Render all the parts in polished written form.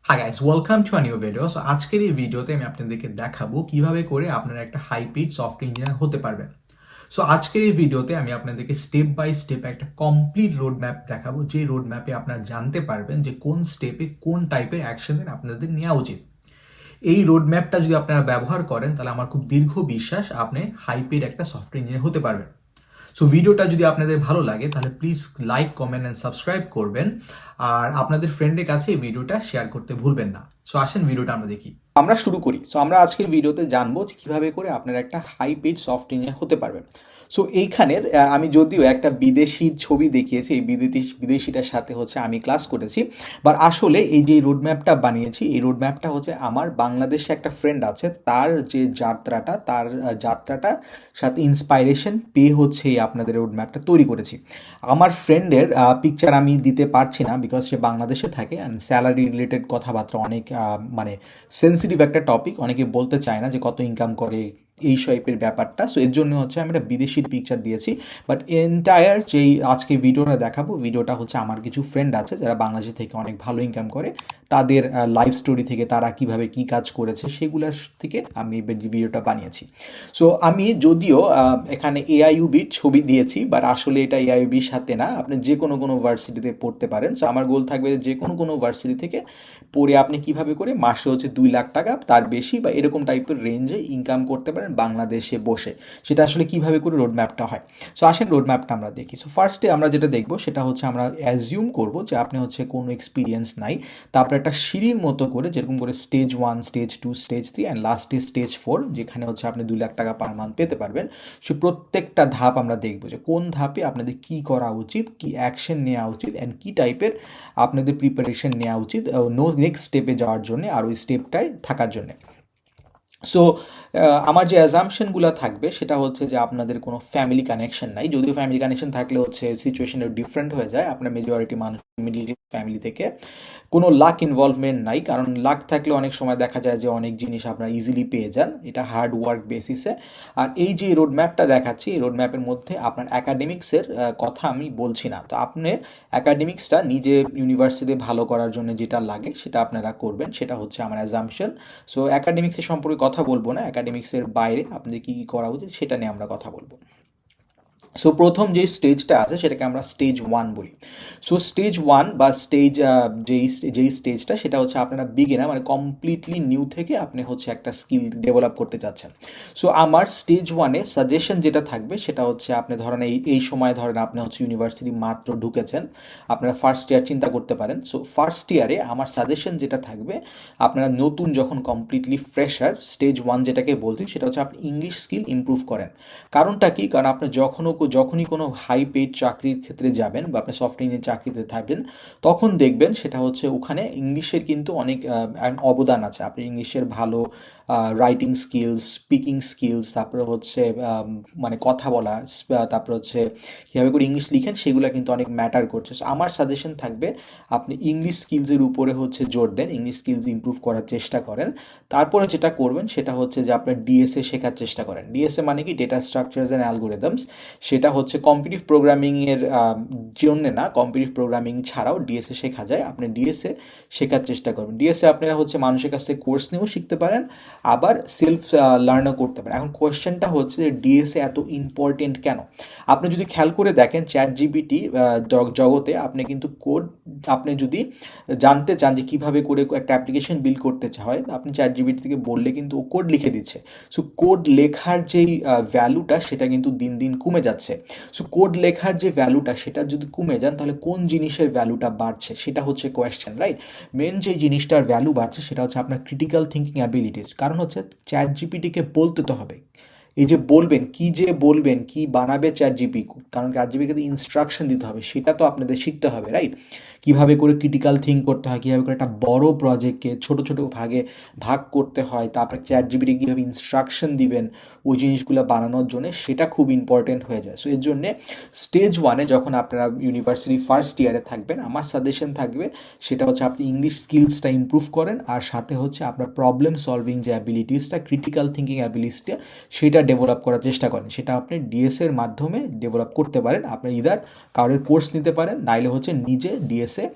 Hi guys, welcome to a new video. So আজকের এই ভিডিওতে আমি আপনাদেরকে দেখাবো কিভাবে করে আপনারা একটা হাই পিচ সফটওয়্যার ইঞ্জিনিয়ার হতে পারবেন। সো আজকের এই ভিডিওতে আমি আপনাদেরকে স্টেপ বাই স্টেপ একটা কমপ্লিট রোড ম্যাপ দেখাবো, যে রোড ম্যাপে আপনারা জানতে পারবেন যে কোন স্টেপে কোন টাইপের অ্যাকশন আপনাদের নেওয়া উচিত। এই রোড ম্যাপটা যদি আপনারা ব্যবহার করেন তাহলে আমার খুব দীর্ঘ বিশ্বাস আপনি হাই পেড একটা সফটওয়্যার ইঞ্জিনিয়ার হতে পারবেন। সো ভিডিওটা যদি আপনাদের ভালো লাগে তাহলে please like, comment and subscribe করবেন, আর আপনাদের ফ্রেন্ডের কাছে এই ভিডিওটা শেয়ার করতে ভুলবেন না। সো আসেন ভিডিওটা আমরা দেখি। আমরা শুরু করি। সো আমরা আজকের ভিডিওতে জানবো যে কিভাবে করে আপনারা একটা হাই পেড সফট ইঞ্জিনিয়ার হতে পারবেন। সো এইখানের আমি যদিও একটা বিদেশির ছবি দেখিয়েছি, এই বিদেশিটার সাথে হচ্ছে আমি ক্লাস করেছি, বাট আসলে এই যে রোডম্যাপটা বানিয়েছি, এই রোডম্যাপটা হচ্ছে আমার বাংলাদেশে একটা ফ্রেন্ড আছে, তার যে যাত্রাটার সাথে ইন্সপাইরেশন পেয়ে হচ্ছে এই আপনাদের রোডম্যাপটা তৈরি করেছি। আমার ফ্রেন্ডের পিকচার আমি দিতে পারছি না বিকজ সে বাংলাদেশে থাকে অ্যান্ড স্যালারি রিলেটেড কথাবার্তা অনেক মানে সেন্সিটিভ একটা টপিক, অনেকে বলতে চায় না যে কত ইনকাম করে এই টাইপের ব্যাপারটা। সো এর জন্য হচ্ছে আমি একটা বিদেশির পিকচার দিয়েছি, বাট এন্টায়ার যেই আজকে ভিডিওটা দেখাবো, ভিডিওটা হচ্ছে আমার কিছু ফ্রেন্ড আছে যারা বাংলাদেশ থেকে অনেক ভালো ইনকাম করে, তাদের লাইফ স্টোরি থেকে তারা কিভাবে কি কাজ করেছে সেগুলোর থেকে আমি ভিডিওটা বানিয়েছি। সো আমি যদিও এখানে এআইইউবির ছবি দিয়েছি, বাট আসলে এটা এআইইউবির সাথে না, আপনি যে কোনো ভার্সিটিতে পড়তে পারেন। সো আমার গোল থাকবে যে কোনো ভার্সিটি থেকে পড়ে আপনি কিভাবে করে মাসে হচ্ছে 2 লাখ টাকা তার বেশি বা এরকম টাইপের রেঞ্জে ইনকাম করতে পারেন বাংলাদেশে বসে। সেটা আসলে কিভাবে করে রোড ম্যাপটা হয়। সো আসেন রোড ম্যাপটা আমরা দেখি। সো ফার্স্টে আমরা যেটা দেখবো সেটা হচ্ছে আমরা অ্যাজিউম করবো যে আপনি হচ্ছে কোনো এক্সপিরিয়েন্স নাই, তারপরে একটা সিঁড়ির মতো করে যেরকম করে স্টেজ 1, স্টেজ 2, স্টেজ 3 অ্যান্ড লাস্টে স্টেজ 4, যেখানে হচ্ছে আপনি 2 লাখ টাকা পার মান্থ পেতে পারবেন। সে প্রত্যেকটা ধাপ আমরা দেখবো যে কোন ধাপে আপনাদের কি করা উচিত, কি অ্যাকশন নেওয়া উচিত অ্যান্ড কি টাইপের আপনাদের প্রিপারেশন নেওয়া উচিত নেক্সট স্টেপে যাওয়ার জন্য আর ওই স্টেপটায় থাকার জন্য। সো আমার যে অ্যাজাম্পশনগুলো থাকবে সেটা হচ্ছে যে আপনাদের কোনো ফ্যামিলি কানেকশন নাই, যদিও ফ্যামিলি কানেকশন থাকলে হচ্ছে সিচুয়েশনটা ডিফারেন্ট হয়ে যায়। আপনার মেজরিটি মানুষ মিডল ফ্যামিলি থেকে। কোনো লাক ইনভলভমেন্ট নাই, কারণ লাক থাকলে অনেক সময় দেখা যায় যে অনেক জিনিস আপনারা ইজিলি পেয়ে যান, এটা হার্ড ওয়ার্ক বেসিসে। আর এই যে রোড ম্যাপটা দেখাচ্ছি, এই রোড ম্যাপের মধ্যে আপনার অ্যাকাডেমিক্সের কথা আমি বলছি না। তো আপনি অ্যাকাডেমিক্সটা নিজে ইউনিভার্সিটিতে ভালো করার জন্য যেটা লাগে সেটা আপনারা করবেন, সেটা হচ্ছে আমার অ্যাজাম্পশন। সো অ্যাকাডেমিক্সের সম্পর্কে কথা বলবো না, অ্যাকাডেমিক্সের বাইরে আপনাদের কী কী করা উচিত সেটা নিয়ে আমরা কথা বলবো। সো প্রথম যে স্টেজটা আছে সেটাকে আমরা স্টেজ 1 বলি। সো স্টেজ 1 বা স্টেজ যেই স্টেজটা সেটা হচ্ছে আপনারা বিগিনার মানে কমপ্লিটলি নিউ থেকে আপনি হচ্ছে একটা স্কিল ডেভেলপ করতে চাচ্ছেন। সো আমার স্টেজ 1-এ সাজেশন যেটা থাকবে সেটা হচ্ছে আপনি ধরেন এই সময় ধরেন আপনি হচ্ছে ইউনিভার্সিটি মাত্র ঢুকেছেন, আপনারা ফার্স্ট ইয়ার চিন্তা করতে পারেন। সো ফার্স্ট ইয়ারে আমার সাজেশন যেটা থাকবে, আপনারা নতুন যখন কমপ্লিটলি ফ্রেশার, স্টেজ 1 যেটাকে বলছি সেটা হচ্ছে আপনি ইংলিশ স্কিল ইমপ্রুভ করেন। কারণটা কি? কারণ আপনি যখনই কোনো হাই পেইড চাকরির ক্ষেত্রে যাবেন বা আপনি সফটওয়্যার ইঞ্জিনিয়ার চাকরিতে থাকবেন, তখন দেখবেন সেটা হচ্ছে ওখানে ইংলিশের কিন্তু অনেক অবদান আছে। আপনি ইংলিশের ভালো রাইটিং স্কিলস, স্পিকিং স্কিলস, তারপরে হচ্ছে মানে কথা বলা, তারপরে হচ্ছে কীভাবে করে ইংলিশ লিখেন সেগুলো কিন্তু অনেক ম্যাটার করছে। সো আমার সাজেশন থাকবে আপনি ইংলিশ স্কিলসের উপরে হচ্ছে জোর দেন, ইংলিশ স্কিলস ইমপ্রুভ করার চেষ্টা করেন। তারপরে যেটা করবেন সেটা হচ্ছে যে আপনার ডিএসএ শেখার চেষ্টা করেন। ডিএসএ মানে কি? Data structures and algorithms. সেটা হচ্ছে কম্পিটিটিভ প্রোগ্রামিংয়ের জন্যে না, কম্পিটিটিভ প্রোগ্রামিং ছাড়াও ডিএসএ শেখা যায়। আপনি ডিএসএ শেখার চেষ্টা করবেন। ডিএসএ আপনারা হচ্ছে মানুষের কাছ থেকে কোর্স নিয়েও শিখতে পারেন, আবার সেলফ লার্নও করতে পারেন। এখন কোয়েশ্চেনটা হচ্ছে যে ডিএসএ এত ইম্পর্টেন্ট কেন? আপনি যদি খেয়াল করে দেখেন চ্যাট জিপিটি জগতে আপনি কিন্তু আপনি যদি জানতে চান যে কীভাবে করে একটা অ্যাপ্লিকেশন বিল্ড করতে হয়, আপনি চ্যাট জিপিটি থেকে বললে কিন্তু ও কোড লিখে দিচ্ছে। সো কোড লেখার যেই ভ্যালুটা সেটা কিন্তু দিন দিন কমে যাচ্ছে। সো কোড লেখার যে ভ্যালুটা সেটা যদি কমে যান তাহলে কোন জিনিসের ভ্যালুটা বাড়ছে সেটা হচ্ছে কোয়েশ্চেন, রাইট? মেন যে জিনিসটার ভ্যালু বাড়ছে সেটা হচ্ছে আপনার ক্রিটিক্যাল থিঙ্কিং অ্যাবিলিটিস। কারণ হচ্ছে চ্যাট জিপিটিকে বলতে তো হবে, এই যে বলবেন কি, যে বলবেন কি বানাবে চ্যাট জিপি, কারণ চ্যাট জিপিকে ইনস্ট্রাকশন দিতে হবে, সেটা তো আপনাদের শিখতে হবে, রাইট? কীভাবে করে ক্রিটিক্যাল থিঙ্ক করতে হয়, কীভাবে করে একটা বড় প্রজেক্টকে ছোট ছোট ভাগ করতে হয়, তারপরে চ্যাট জিপিটি কীভাবে ইনস্ট্রাকশন দিবেন ওই জিনিসগুলো বানানোর জন্য, সেটা খুব ইম্পর্টেন্ট হয়ে যায়। সো এর জন্যে স্টেজ 1-এ যখন আপনারা ইউনিভার্সিটি ফার্স্ট ইয়ারে থাকবেন, আমার সাজেশন থাকবে সেটা হচ্ছে আপনি ইংলিশ স্কিলসটা ইমপ্রুভ করেন, আর সাথে হচ্ছে আপনার প্রবলেম সলভিং যে অ্যাবিলিটিসটা, ক্রিটিক্যাল থিঙ্কিং অ্যাবিলিটিসটা সেটা ডেভেলপ করার চেষ্টা করেন। সেটা আপনি ডিএসএর মাধ্যমে ডেভেলপ করতে পারেন। আপনি ইদার কারোর কোর্স নিতে পারেন, নাইলে হচ্ছে নিজে ডিএসএ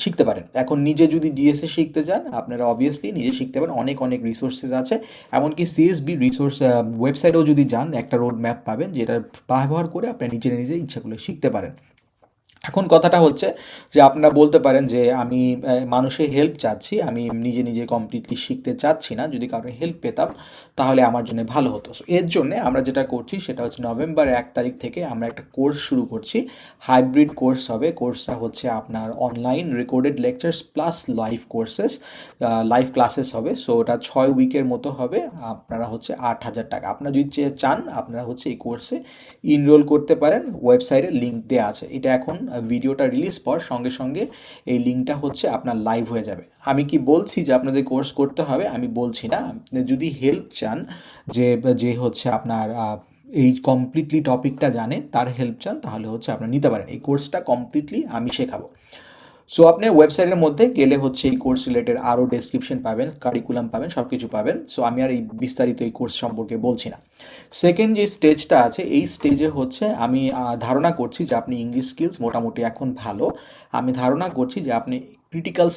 শিখতে পারেন। এখন নিজে যদি ডিএসএ শিখতে চান আপনারা অবভিয়াসলি নিজে শিখতে পারেন, অনেক অনেক রিসোর্সেস আছে। এমনকি সিএসবি রিসোর্স ওয়েবসাইটেও যদি যান একটা রোড ম্যাপ পাবেন, যেটা ব্যবহার করে আপনি নিজের নিজে ইচ্ছাগুলো শিখতে পারেন। এখন কথাটা হচ্ছে যে আপনারা বলতে পারেন যে আমি মানুষের হেল্প চাচ্ছি, আমি নিজে নিজে কমপ্লিটলি শিখতে চাচ্ছি না, যদি কারোর হেল্প পেতাম তাহলে আমার জন্য ভালো হতো। সো এর জন্য আমরা যেটা করছি সেটা হচ্ছে নভেম্বর 1 তারিখ থেকে আমরা একটা কোর্স শুরু করছি। হাইব্রিড কোর্স হবে। কোর্সটা হচ্ছে আপনার online recorded lectures plus live courses, live classes হবে। সো ওটা 6 উইকের মতো হবে। আপনারা হচ্ছে 8,000 টাকা, আপনারা যদি চান আপনারা হচ্ছে এই কোর্সে ইনরোল করতে পারেন। ওয়েবসাইটে লিঙ্ক দেওয়া আছে। এটা এখন ভিডিওটা রিলিজ পর সঙ্গে সঙ্গে এই লিঙ্কটা হচ্ছে আপনার লাইভ হয়ে যাবে। আমি কি বলছি যে আপনাদের কোর্স করতে হবে? আমি বলছি না। আপনি যদি হেল্প চান, যে যে হচ্ছে আপনার এই কমপ্লিটলি টপিকটা জানে, তার হেল্প চান, তাহলে হচ্ছে আপনারা নিতে পারেন। এই কোর্সটা কমপ্লিটলি আমি শেখাবো। সো আপনি ওয়েবসাইটের মধ্যে গেলে হচ্ছে এই কোর্স রিলেটেড আরও ডেসক্রিপশন পাবেন, কারিকুলাম পাবেন, সব কিছু পাবেন। সো আমি আর এই বিস্তারিত এই কোর্স সম্পর্কে বলছি না। সেকেন্ড যে স্টেজটা আছে, এই স্টেজে হচ্ছে আমি ধারণা করছি যে আপনি ইংলিশ স্কিলস মোটামুটি এখন ভালো। আমি ধারণা করছি যে আপনি ক্রিটিক্যাল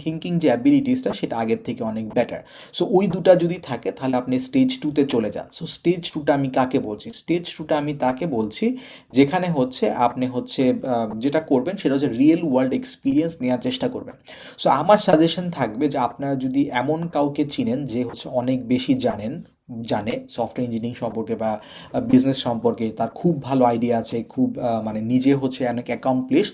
থিঙ্কিং যে অ্যাবিলিটিসটা সেটা আগের থেকে অনেক বেটার। সো ওই দুটা যদি থাকে তাহলে আপনি স্টেজ টুতে চলে যান। সো স্টেজ টুটা আমি কাকে বলছি? স্টেজ টুটা আমি তাকে বলছি যেখানে হচ্ছে আপনি হচ্ছে যেটা করবেন সেটা হচ্ছে রিয়েল ওয়ার্ল্ড এক্সপিরিয়েন্স নেওয়ার চেষ্টা করবেন। সো আমার সাজেশন থাকবে যে আপনারা যদি এমন কাউকে চিনেন যে হচ্ছে অনেক বেশি জানে সফটওয়্যার ইঞ্জিনিয়ারিং সম্পর্কে বা বিজনেস সম্পর্কে, তার খুব ভালো আইডিয়া আছে, খুব মানে নিজে হচ্ছে অনেক অ্যাকমপ্লিশ,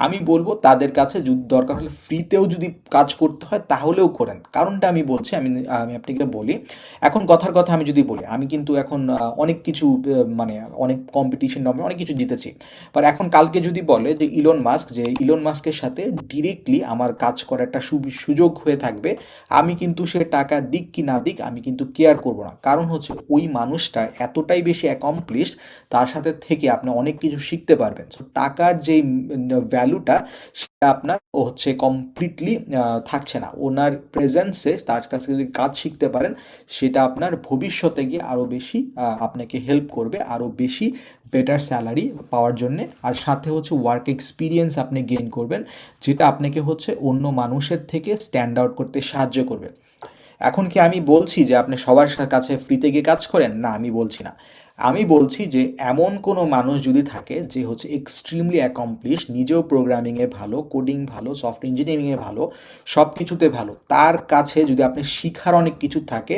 আমি বলবো তাদের কাছে যদি দরকার হলে ফ্রিতেও যদি কাজ করতে হয় তাহলেও করেন। কারণটা আমি বলছি, আমি আমি আপনাকে বলি। এখন কথার কথা আমি যদি বলি, আমি কিন্তু এখন অনেক কিছু মানে অনেক কম্পিটিশন নামে অনেক কিছু জিতেছি। বাট এখন কালকে যদি বলে যে ইলন মাস্কের সাথে ডিরেক্টলি আমার কাজ করার একটা সুযোগ হয়ে থাকবে, আমি কিন্তু সে টাকা দিক কি না দিক আমি কিন্তু কেয়ার করব না। কারণ হচ্ছে ওই মানুষটা এতটাই বেশি অ্যাকমপ্লিশ, তার সাথে থেকে আপনি অনেক কিছু শিখতে পারবেন। সো টাকার যেই ভ্যালুটা সেটা আপনার হচ্ছে কমপ্লিটলি থাকছে না। ওনার প্রেজেন্সে তার কাছে যদি কাজ শিখতে পারেন, সেটা আপনার ভবিষ্যতে গিয়ে আরও বেশি আপনাকে হেল্প করবে, আরও বেশি বেটার স্যালারি পাওয়ার জন্যে। আর সাথে হচ্ছে ওয়ার্ক এক্সপিরিয়েন্স আপনি গেইন করবেন, যেটা আপনাকে হচ্ছে অন্য মানুষের থেকে স্ট্যান্ড আউট করতে সাহায্য করবে। এখন কি আমি বলছি যে আপনি সবার কাছে ফ্রিতে গিয়ে কাজ করেন? না, আমি বলছি না। আমি বলছি যে এমন কোনো মানুষ যদি থাকে যে হচ্ছে এক্সট্রিমলি অ্যাকমপ্লিশ, নিজেও প্রোগ্রামিংয়ে ভালো, কোডিং ভালো, সফটওয়্যার ইঞ্জিনিয়ারিংয়ে ভালো, সব কিছুতে ভালো, তার কাছে যদি আপনি শিখার অনেক কিছু থাকে,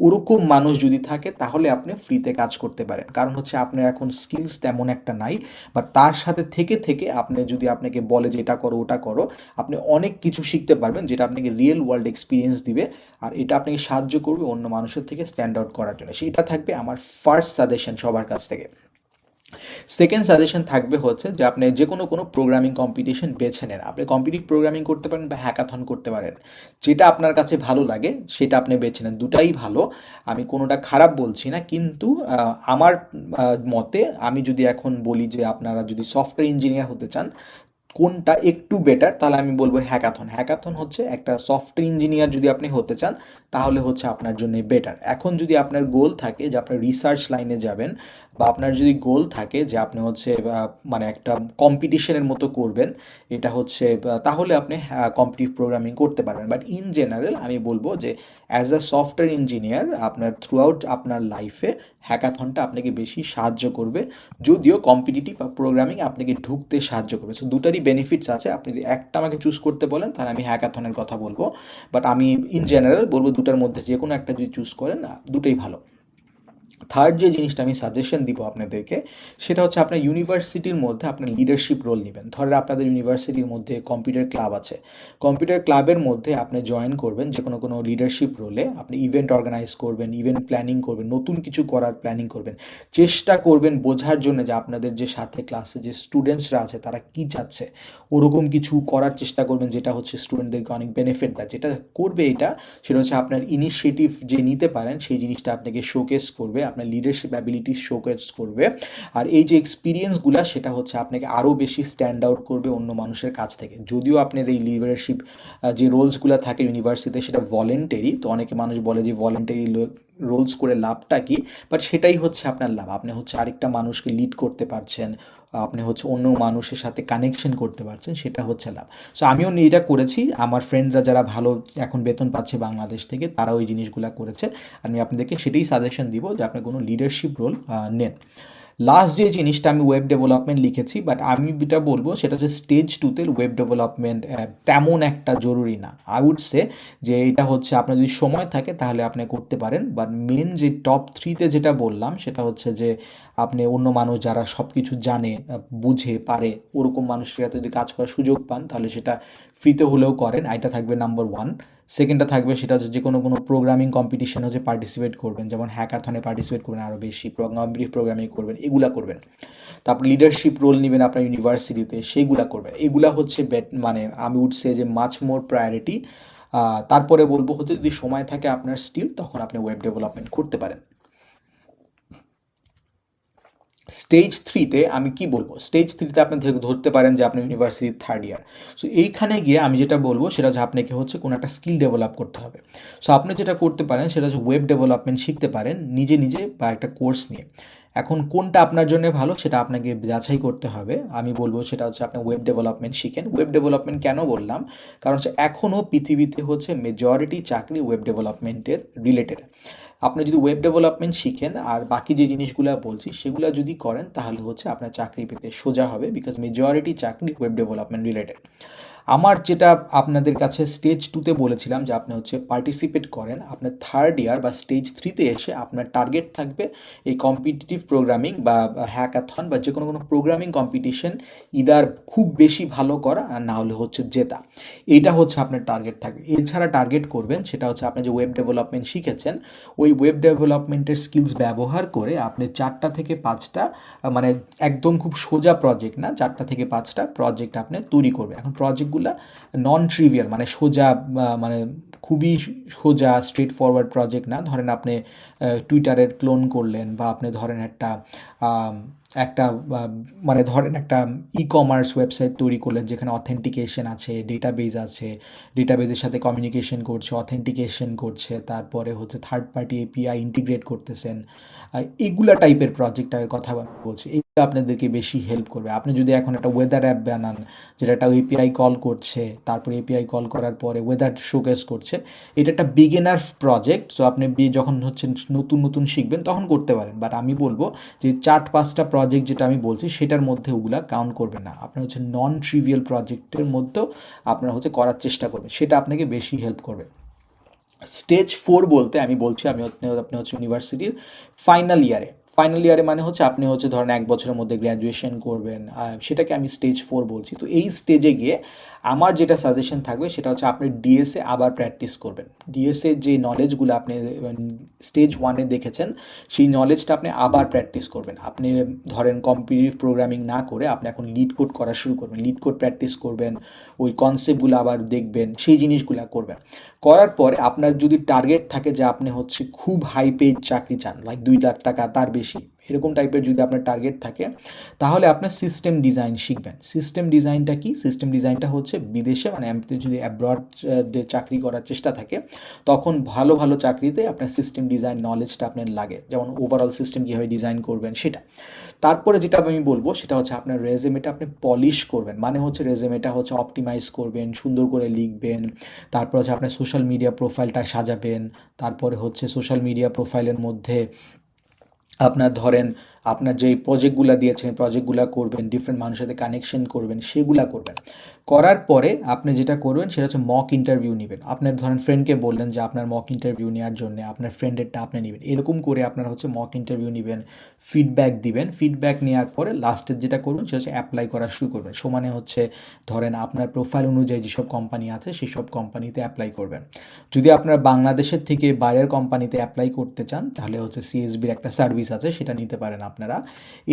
ওরকম মানুষ যদি থাকে তাহলে আপনি ফ্রিতে কাজ করতে পারেন। কারণ হচ্ছে আপনার এখন স্কিলস তেমন একটা নাই, বাট তার সাথে থেকে থেকে আপনি যদি আপনাকে বলে যে এটা করো ওটা করো, আপনি অনেক কিছু শিখতে পারবেন, যেটা আপনাকে রিয়েল ওয়ার্ল্ড এক্সপিরিয়েন্স দিবে। আর এটা আপনাকে সাহায্য করবে অন্য মানুষের থেকে স্ট্যান্ড আউট করার জন্য। সেটা থাকবে আমার ফার্স্ট সাজেশন সবার কাছ থেকে। সেকেন্ড সাজেশন থাকবে হচ্ছে যে আপনি যে কোনো প্রোগ্রামিং কম্পিটিশন বেছে নেন। আপনি কম্পিটিটিভ প্রোগ্রামিং করতে পারেন বা হ্যাকাথন করতে পারেন। যেটা আপনার কাছে ভালো লাগে সেটা আপনি বেছে নেন। দুটাই ভালো, আমি কোনোটা খারাপ বলছি না। কিন্তু আমার মতে আমি যদি এখন বলি যে আপনারা যদি সফটওয়্যার ইঞ্জিনিয়ার হতে চান কোনটা একটু বেটার, তাহলে আমি বলবো হ্যাকাথন। হ্যাকাথন হচ্ছে একটা সফটওয়্যার ইঞ্জিনিয়ার যদি আপনি হতে চান তাহলে হচ্ছে আপনার জন্য বেটার। এখন যদি আপনার গোল থাকে যে আপনার রিসার্চ লাইনে যাবেন, বা আপনার যদি গোল থাকে যে আপনি হচ্ছে মানে একটা কম্পিটিশনের মতো করবেন, এটা হচ্ছে তাহলে আপনি কম্পিটিটিভ প্রোগ্রামিং করতে পারবেন। বাট ইন জেনারেল আমি বলবো যে অ্যাজ আ সফটওয়্যার ইঞ্জিনিয়ার আপনার থ্রু আউট আপনার লাইফে হ্যাকাথনটা আপনাকে বেশি সাহায্য করবে, যদিও কম্পিটিটিভ প্রোগ্রামিং আপনাকে ঢুকতে সাহায্য করবে। সো দুটারই বেনিফিটস আছে। আপনি যদি একটা আমাকে চুজ করতে বলেন তাহলে আমি হ্যাকাথনের কথা বলবো। বাট আমি ইন জেনারেল বলবো দুটার মধ্যে যে কোনো একটা যদি চুজ করেন, দুটোই ভালো। থার্ড যে জিনিসটা আমি সাজেশন দিব আপনাদেরকে, সেটা হচ্ছে আপনার ইউনিভার্সিটির মধ্যে আপনার লিডারশিপ রোল নেবেন। ধরেন আপনাদের ইউনিভার্সিটির মধ্যে কম্পিউটার ক্লাব আছে, কম্পিউটার ক্লাবের মধ্যে আপনি জয়েন করবেন যে কোনো লিডারশিপ রোলে। আপনি ইভেন্ট অর্গানাইজ করবেন, ইভেন্ট প্ল্যানিং করবেন, নতুন কিছু করার প্ল্যানিং করবেন। চেষ্টা করবেন বোঝার জন্য যে আপনাদের যে সাথে ক্লাসে যে স্টুডেন্টসরা আছে তারা কী চাচ্ছে, ওরকম কিছু করার চেষ্টা করবেন যেটা হচ্ছে স্টুডেন্টদেরকে অনেক বেনিফিট দেয়। যেটা করবে এটা, সেটা হচ্ছে আপনার ইনিশিয়েটিভ যে নিতে পারেন সেই জিনিসটা আপনাকে শোকেস করবে, আপনার লিডারশিপ অ্যাবিলিটিস শোকেস করবে। আর এই যে এক্সপিরিয়েন্সগুলো সেটা হচ্ছে আপনাকে আরও বেশি স্ট্যান্ড আউট করবে অন্য মানুষের কাছ থেকে। যদিও আপনার এই লিডারশিপ যে রোলসগুলো থাকে ইউনিভার্সিটিতে সেটা ভলেন্টারি, তো অনেকে মানুষ বলে যে ভলেন্টারি রোলস করে লাভটা কি, বাট সেটাই হচ্ছে আপনার লাভ। আপনি হচ্ছে আরেকটা মানুষকে লিড করতে পারছেন, আপনি হচ্ছে অন্য মানুষের সাথে কানেকশন করতে পারছেন, সেটা হচ্ছে লাভ। সো আমিও এটা করেছি, আমার ফ্রেন্ডরা যারা ভালো এখন বেতন পাচ্ছে বাংলাদেশ থেকে তারা ওই জিনিসগুলো করেছে। আমি আপনাদেরকে সেটাই সাজেশন দিব যে আপনি কোনো লিডারশিপ রোল নেন। লাস্ট যে জিনিসটা আমি ওয়েব ডেভেলপমেন্ট লিখেছি, বাট আমি যেটা বলবো সেটা হচ্ছে স্টেজ টুতে ওয়েব ডেভেলপমেন্ট তেমন একটা জরুরি না। আই উড সে যে এটা হচ্ছে আপনার যদি সময় থাকে তাহলে আপনি করতে পারেন, বাট মেন যে টপ থ্রিতে যেটা বললাম সেটা হচ্ছে যে আপনি অন্য মানুষ যারা সব কিছু জানে, বুঝে পারে, ওরকম মানুষের সাথে যদি কাজ করার সুযোগ পান তাহলে সেটা ফ্রিতে হলেও করেন, এটা থাকবে নাম্বার ওয়ান। সেকেন্ডটা থাকবে সেটা হচ্ছে যে কোনো প্রোগ্রামিং কম্পিটিশনে হচ্ছে পার্টিসিপেট করবেন, যেমন হ্যাকাথনে পার্টিসিপেট করবেন, আরও বেশি প্রোগ্রামিং করবেন, এগুলা করবেন। তারপর লিডারশিপ রোল নেবেন আপনার ইউনিভার্সিটিতে, সেইগুলা করবেন। এগুলা হচ্ছে মানে আমি উঠছে যে মাচ মোর প্রায়োরিটি। তারপরে বলবো হচ্ছে যদি সময় থাকে আপনার স্টিল, তখন আপনি ওয়েব ডেভেলপমেন্ট করতে পারেন। স্টেজ থ্রিতে আমি কি বলবো, স্টেজ থ্রিতে আপনি ধরতে পারেন যে আপনি ইউনিভার্সিটির থার্ড ইয়ার। সো এইখানে গিয়ে আমি যেটা বলবো সেটা হচ্ছে আপনাকে হচ্ছে কোনো একটা স্কিল ডেভেলপ করতে হবে। সো আপনি যেটা করতে পারেন সেটা হচ্ছে ওয়েব ডেভেলপমেন্ট শিখতে পারেন নিজে নিজে বা একটা কোর্স নিয়ে। এখন কোনটা আপনার জন্য ভালো সেটা আপনাকে যাচাই করতে হবে। আমি বলবো সেটা হচ্ছে আপনি ওয়েব ডেভেলপমেন্ট শিখেন। ওয়েব ডেভেলপমেন্ট কেন বললাম, কারণ হচ্ছে এখনও পৃথিবীতে হচ্ছে মেজরিটি চাকরি ওয়েব ডেভেলপমেন্টের রিলেটেড। আপনি যদি ওয়েব ডেভেলপমেন্ট শিখেন আর বাকি যে জিনিসগুলো বলছি সেগুলো যদি করেন তাহলে হচ্ছে আপনার চাকরি পেতে সোজা হবে, বিকজ মেজরিটি চাকরি ওয়েব ডেভেলপমেন্ট রিলেটেড। আমার যেটা আপনাদের কাছে স্টেজ টুতে বলেছিলাম যে আপনি হচ্ছে পার্টিসিপেট করেন, আপনার থার্ড ইয়ার বা স্টেজ থ্রিতে এসে আপনার টার্গেট থাকবে এই কম্পিটিটিভ প্রোগ্রামিং বা হ্যাকাথন বা যে কোনো প্রোগ্রামিং কম্পিটিশন ইদার খুব বেশি ভালো করা আর না হলে হচ্ছে জেতা। এইটা হচ্ছে আপনার টার্গেট থাকবে। এছাড়া টার্গেট করবেন সেটা হচ্ছে আপনি যে ওয়েব ডেভেলপমেন্ট শিখেছেন ওই ওয়েব ডেভেলপমেন্টের স্কিলস ব্যবহার করে আপনি 4টা থেকে 5টা মানে একদম খুব সোজা প্রজেক্ট না, 4টা থেকে 5টা প্রজেক্ট আপনি তৈরি করবেন। এখন প্রজেক্টগুলো নন ট্রিভিয়াল মানে সোজা, মানে খুবই সোজা স্ট্রেট ফরওয়ার্ড প্রজেক্ট না। ধরেন আপনি টুইটারের ক্লোন করলেন, বা আপনি ধরেন একটা আম, একটা মানে ধরেন একটা ই কমার্স ওয়েবসাইট তৈরি করলেন যেখানে অথেন্টিকেশন আছে, ডেটাবেজ আছে, ডেটাবেজের সাথে কমিউনিকেশন করছে, অথেন্টিকেশন করছে, তারপরে হচ্ছে থার্ড পার্টি এপিআই ইন্টিগ্রেট করতেছেন। এগুলা টাইপের প্রজেক্টের কথা বলছি, এগুলো আপনাদেরকে বেশি হেল্প করবে। আপনি যদি এখন একটা ওয়েদার অ্যাপ বানান যেটা একটা এপিআই কল করছে, তারপরে এপিআই কল করার পরে ওয়েদার শোকেস করছে, এটা একটা বিগিনার প্রজেক্ট। সো আপনি যখন হচ্ছে নতুন নতুন শিখবেন তখন করতে পারেন, বাট আমি বলবো যে 4-5টা প্রজেক্ট যেটা আমি বলছি সেটার মধ্যে ওগুলা কাউন্ট করবে না। আপনার হচ্ছে নন ট্রিভিয়াল প্রজেক্টের মধ্যেও আপনার হচ্ছে করার চেষ্টা করবেন, সেটা আপনাকে বেশি হেল্প করবে। স্টেজ ফোর বলতে আমি বলছি আপনি হচ্ছে ইউনিভার্সিটির ফাইনাল ইয়ারে মানে হচ্ছে আপনি হচ্ছে ধরেন 1 বছরের মধ্যে গ্র্যাজুয়েশন করবেন, সেটাকে আমি স্টেজ ফোর বলছি। তো এই স্টেজে গিয়ে আমার যেটা সাজেশন থাকবে সেটা হচ্ছে আপনি ডিএসএ আবার প্র্যাকটিস করবেন। ডিএসএ যে নলেজগুলো আপনি স্টেজ ওয়ানে দেখেছেন সেই নলেজটা আপনি আবার প্র্যাকটিস করবেন। আপনি ধরেন কম্পিটিটিভ প্রোগ্রামিং না করে আপনি এখন লিড কোড করা শুরু করবেন, লিড কোড প্র্যাকটিস করবেন, ওই কনসেপ্টগুলো আবার দেখবেন, সেই জিনিসগুলো করবেন। করার পরে আপনার যদি টার্গেট থাকে যে আপনি হচ্ছে খুব হাই পেইড চাকরি চান, লাইক 2 লাখ টাকা তার বেশি, এরকম টাইপের যদি আপনার টার্গেট থাকে তাহলে আপনার সিস্টেম ডিজাইন শিখবেন। সিস্টেম ডিজাইনটা কি? সিস্টেম ডিজাইনটা হচ্ছে বিদেশে মানে এমপিতে যদি অ্যাব্রড চাকরি করার চেষ্টা থাকে তখন ভালো ভালো চাকরিতে আপনার সিস্টেম ডিজাইন নলেজটা আপনার লাগে, যেমন ওভারঅল সিস্টেম কীভাবে ডিজাইন করবেন সেটা। তারপরে যেটা আমি বলবো সেটা হচ্ছে আপনার রেজুমেটা আপনি পলিশ করবেন, মানে হচ্ছে রেজুমেটা হচ্ছে অপটিমাইজ করবেন, সুন্দর করে লিখবেন। তারপর হচ্ছে আপনার সোশ্যাল মিডিয়া প্রোফাইলটা সাজাবেন। তারপরে হচ্ছে সোশ্যাল মিডিয়া প্রোফাইলের মধ্যে আপনার ধরেন আপনার যেই প্রজেক্টগুলো দিয়েছেন প্রজেক্টগুলো করবেন, ডিফারেন্ট মানুষের সাথে কানেকশন করবেন, সেগুলা করবেন। করার পরে আপনি যেটা করবেন সেটা হচ্ছে মক ইন্টারভিউ নেবেন। আপনার ধরেন ফ্রেন্ডকে বললেন যে আপনার মক ইন্টারভিউ নেওয়ার জন্য আপনার ফ্রেন্ডেরটা আপনি নেবেন, এরকম করে আপনারা হচ্ছে মক ইন্টারভিউ নেবেন, ফিডব্যাক দিবেন। ফিডব্যাক নেওয়ার পরে লাস্টের যেটা করবেন সেটা হচ্ছে অ্যাপ্লাই করা শুরু করবেন। সমানে হচ্ছে ধরেন আপনার প্রোফাইল অনুযায়ী যেসব কোম্পানি আছে সেই সব কোম্পানিতে অ্যাপ্লাই করবেন। যদি আপনারা বাংলাদেশের থেকে বাইরের কোম্পানিতে অ্যাপ্লাই করতে চান তাহলে হচ্ছে সিএসবির একটা সার্ভিস আছে, সেটা নিতে পারেন আপনারা।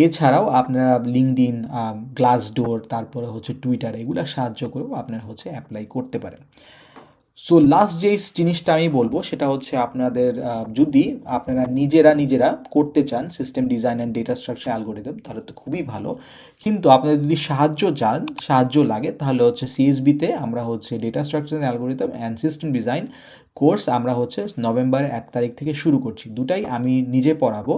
এছাড়াও আপনারা লিঙ্কডইন, গ্লাসডোর, তারপরে হচ্ছে টুইটার, এগুলো সাহায্য করেও আপনারা হচ্ছে অ্যাপ্লাই করতে পারেন। সো লাস্ট যেই জিনিসটা আমি বলবো সেটা হচ্ছে আপনাদের যদি আপনারা নিজেরা করতে চান system design and data structure algorithm তাহলে তো খুবই ভালো, কিন্তু আপনাদের যদি সাহায্য লাগে তাহলে হচ্ছে সিএসবিতে আমরা হচ্ছে data structure algorithm and system design course আমরা হচ্ছে নভেম্বরের 1 তারিখ থেকে শুরু করছি। দুটাই আমি নিজে পড়াবো,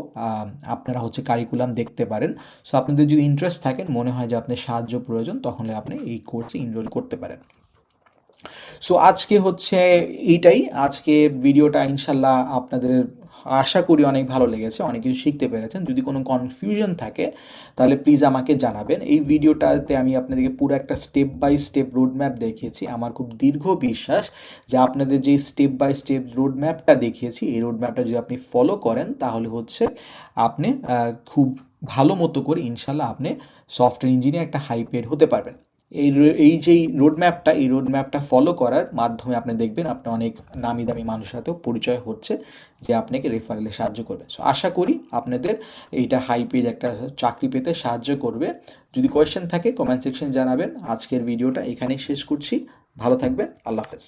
আপনারা হচ্ছে কারিকুলাম দেখতে পারেন। সো আপনাদের যদি ইন্টারেস্ট থাকেন, মনে হয় যে আপনার সাহায্য প্রয়োজন, তখন আপনি এই কোর্সে এনরোল করতে পারেন। সো আজকে হচ্ছে এইটাই, আজকে ভিডিওটা ইনশাল্লাহ আপনাদের আশা করি অনেক ভালো লেগেছে, অনেক কিছু শিখতে পেরেছেন। যদি কোনো কনফিউশন থাকে তাহলে প্লিজ আমাকে জানাবেন। এই ভিডিওটাতে আমি আপনাদেরকে পুরো একটা step by step road map দেখিয়েছি। আমার খুব দীর্ঘ বিশ্বাস যে আপনাদের যে স্টেপ বাই স্টেপ রোড ম্যাপটা দেখিয়েছি, এই রোড ম্যাপটা যদি আপনি ফলো করেন তাহলে হচ্ছে আপনি খুব ভালো মতো করে ইনশাল্লাহ আপনি সফটওয়্যার ইঞ্জিনিয়ার একটা হাই পেড হতে পারবেন। এই যে রোড ম্যাপটা ফলো করার মাধ্যমে আপনি দেখবেন আপনি অনেক নামি দামি মানুষের সাথেও পরিচয় হচ্ছে, যে আপনাকে রেফারেলে সাহায্য করবে। সো আশা করি আপনাদের এইটা হাই পেজ একটা চাকরি পেতে সাহায্য করবে। যদি কোয়েশ্চেন থাকে কমেন্ট সেকশন জানাবেন। আজকের ভিডিওটা এখানেই শেষ করছি। ভালো থাকবেন। আল্লাহ হাফেজ।